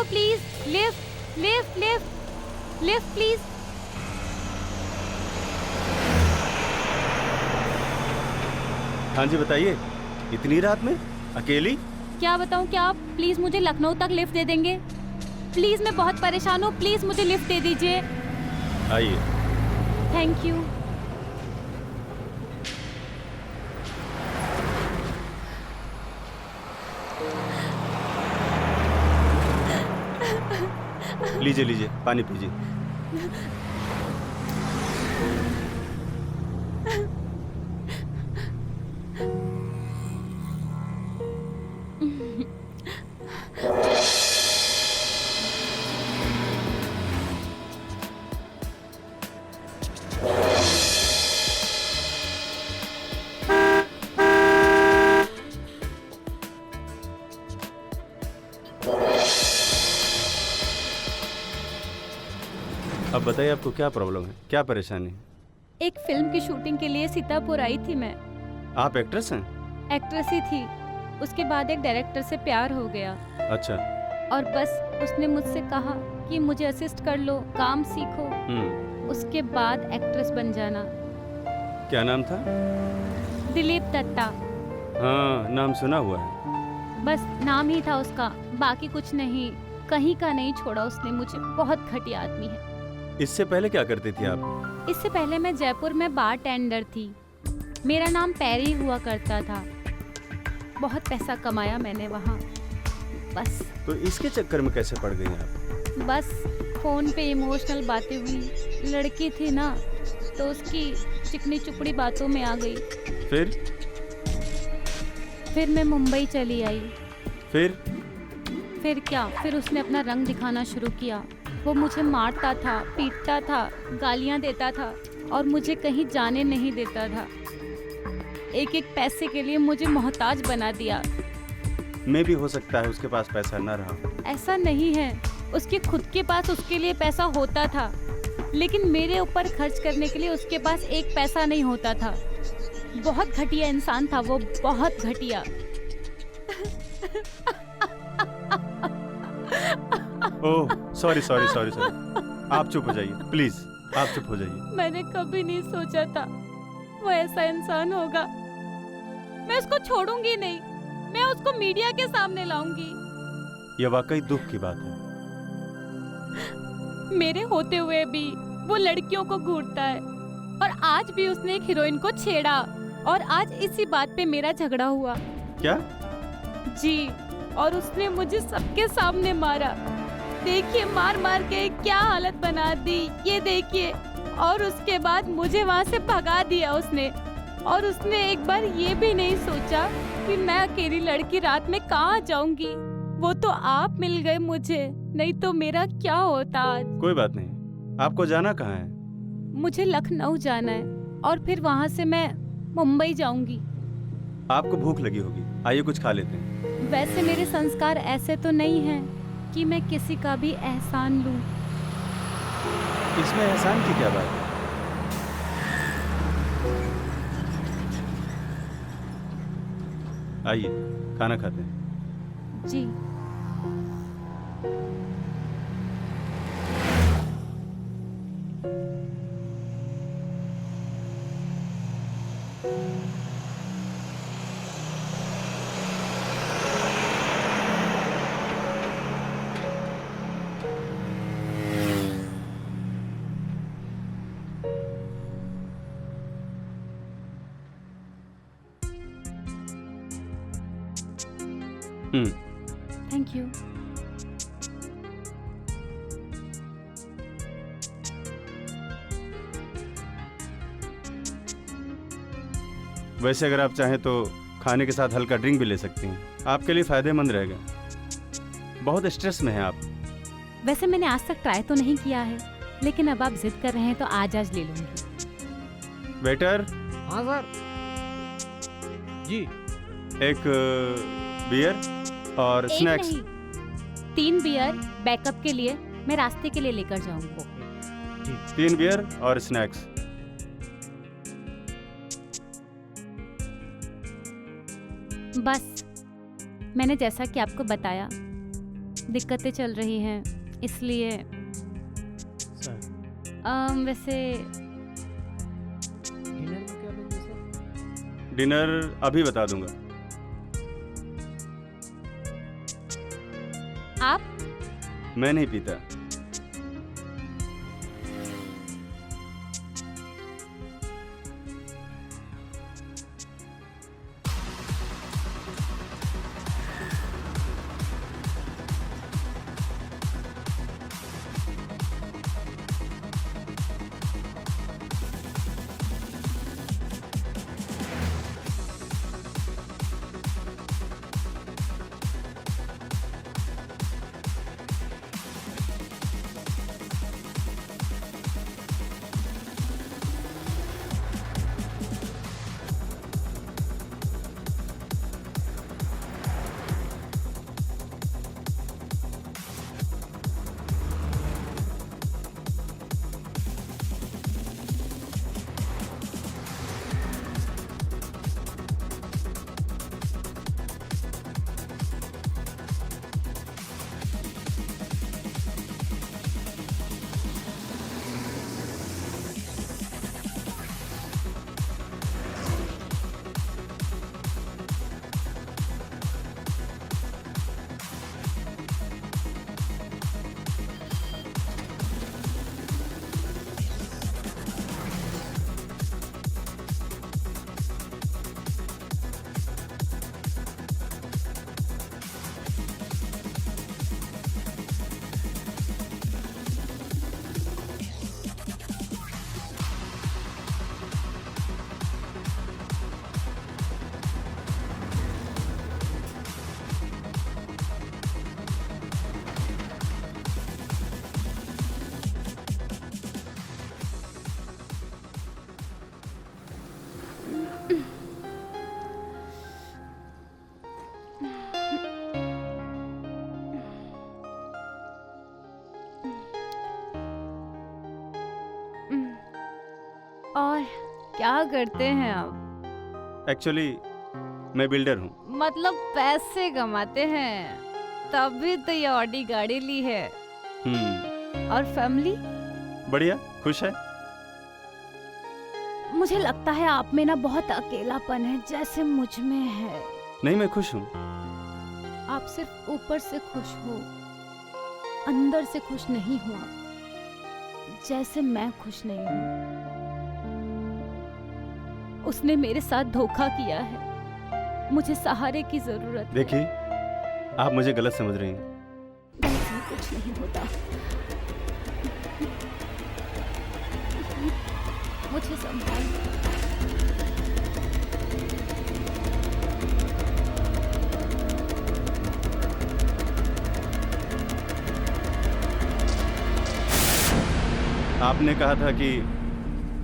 दो please, lift lift lift lift please. हाँ जी बताइए, इतनी रात में अकेली? क्या बताऊं, क्या आप प्लीज मुझे लखनऊ तक लिफ्ट दे देंगे? प्लीज, मैं बहुत परेशान हूँ, प्लीज मुझे लिफ्ट दे दीजिए। आइए। Thank you. लीजिए लीजिए, पानी पीजिए। अब बताइए आपको क्या प्रॉब्लम है, क्या परेशानी है? एक फिल्म की शूटिंग के लिए सीतापुर आई थी मैं। आप एक्ट्रेस हैं? एक्ट्रेस ही थी, उसके बाद एक डायरेक्टर से प्यार हो गया। अच्छा। और बस उसने मुझसे कहा कि मुझे असिस्ट कर लो, काम सीखो, उसके बाद एक्ट्रेस बन जाना। क्या नाम था? दिलीप दत्ता। हाँ, नाम सुना हुआ है। बस नाम ही था उसका, बाकी कुछ नहीं। कहीं का नहीं छोड़ा उसने मुझे। बहुत घटिया आदमी है। इससे पहले क्या करती थी आप? इससे पहले मैं जयपुर में बार टेंडर थी। मेरा नाम पैरी हुआ करता था। बहुत पैसा कमाया मैंने वहाँ। बस। तो इसके चक्कर में कैसे पड़ गई आप? बस फोन पे इमोशनल बातें हुई। लड़की थी ना, तो उसकी चिकनी चुपड़ी बातों में आ गई। फिर मैं मुंबई चली आई। फिर क्या, फिर उसने अपना रंग दिखाना शुरू किया। वो मुझे मारता था, पीटता था, गालियां देता था और मुझे कहीं जाने नहीं देता था। एक एक पैसे के लिए मुझे मोहताज बना दिया। मैं भी हो सकता है उसके पास पैसा न रहा। ऐसा नहीं है, उसके खुद के पास उसके लिए पैसा होता था, लेकिन मेरे ऊपर खर्च करने के लिए उसके पास एक पैसा नहीं होता था। बहुत घटिया इंसान था वो, बहुत घटिया। Oh sorry sorry sorry sorry, आप चुप हो जाइए प्लीज, आप चुप हो जाइए। मैंने कभी नहीं सोचा था वो ऐसा इंसान होगा। मैं उसको छोड़ूंगी नहीं, मैं उसको मीडिया के सामने लाऊंगी। यह वाकई दुख की बात है। मेरे होते हुए भी वो लड़कियों को घूरता है, और आज भी उसने एक हीरोइन को छेड़ा, और आज इसी बात पे मेरा झगड़ा हुआ। क्या? जी, और उसने मुझे सबके सामने मारा। देखिए, मार मार के क्या हालत बना दी, ये देखिए। और उसके बाद मुझे वहाँ से भगा दिया उसने। और उसने एक बार ये भी नहीं सोचा कि मैं अकेली लड़की रात में कहाँ जाऊंगी। वो तो आप मिल गए मुझे, नहीं तो मेरा क्या होता आज। कोई बात नहीं, आपको जाना कहाँ है? मुझे लखनऊ जाना है, और फिर वहाँ से मैं मुंबई जाऊंगी। आपको भूख लगी होगी, आइए कुछ खा लेते हैं। वैसे मेरे संस्कार ऐसे तो नहीं हैं कि मैं किसी का भी एहसान लूं। इसमें एहसान की क्या बात है? आइए खाना खाते हैं। जी। Thank you. वैसे अगर आप चाहें तो खाने के साथ हल्का ड्रिंक भी ले सकती हैं, आपके लिए फायदेमंद रहेगा। बहुत स्ट्रेस में हैं आप। वैसे मैंने आज तक ट्राई तो नहीं किया है, लेकिन अब आप जिद कर रहे हैं तो आज ले लूंगी। वेटर। हाँ सर। जी। एक बियर और स्नैक्स। 3 बियर बैकअप के लिए, मैं रास्ते के लिए लेकर जाऊंगी। 3 बियर और स्नैक्स। बस मैंने जैसा कि आपको बताया, दिक्कतें चल रही हैं, इसलिए सर वैसे डिनर में क्या लोगे सर? डिनर अभी बता दूंगा। आप मैं नहीं पीता। और क्या करते हैं आप? एक्चुअली मैं बिल्डर हूँ। मतलब पैसे कमाते हैं, तभी तो ये ऑडी गाड़ी ली है। और फैमिली? बढ़िया, खुश है। मुझे लगता है आप में ना बहुत अकेलापन है, जैसे मुझ में है। नहीं, मैं खुश हूँ। आप सिर्फ ऊपर से खुश हो, अंदर से खुश नहीं हो आप। जैसे मैं खुश नहीं हूँ। उसने मेरे साथ धोखा किया है, मुझे सहारे की जरूरत है। देखिए, आप मुझे गलत समझ रही हैं। ऐसा कुछ नहीं होता। मुझे संभाल। आपने कहा था कि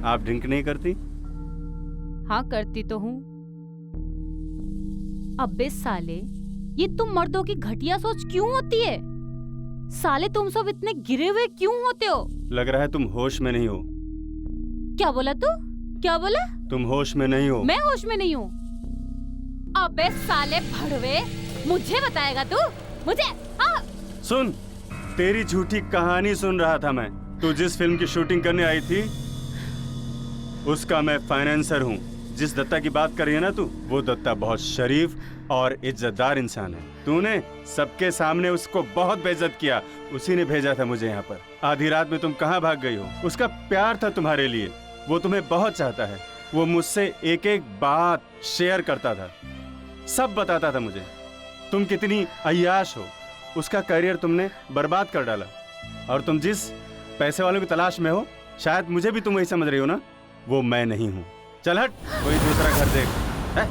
आप ड्रिंक नहीं करती। हाँ, करती तो हूँ। अबे साले, ये तुम मर्दों की घटिया सोच क्यों होती है? साले तुम सब इतने गिरे हुए क्यों होते हो? लग रहा है तुम होश में नहीं हो। क्या बोला तू? क्या बोला? तुम होश में नहीं हो। मैं होश में नहीं हूँ। अबे साले भड़वे, मुझे बताएगा तू? मुझे? हाँ। सुन, तेरी झूठी कहानी सुन रहा था मैं। तू जिस फिल्म की शूटिंग करने आई थी, उसका मैं फाइनेंसर हूँ। जिस दत्ता की बात कर रही है ना तू, वो दत्ता बहुत शरीफ और इज्जतदार इंसान है। तूने सबके सामने उसको बहुत बेइज्जत किया। उसी ने भेजा था मुझे यहाँ पर। आधी रात में तुम कहाँ भाग गई हो? उसका प्यार था तुम्हारे लिए, वो तुम्हें बहुत चाहता है। वो मुझसे एक एक बात शेयर करता था, सब बताता था मुझे। तुम कितनी अय्याश हो, उसका करियर तुमने बर्बाद कर डाला। और तुम जिस पैसे वालों की तलाश में हो, शायद मुझे भी तुम वही समझ रही हो ना, वो मैं नहीं हूँ। चल हट, कोई दूसरा घर देख। है?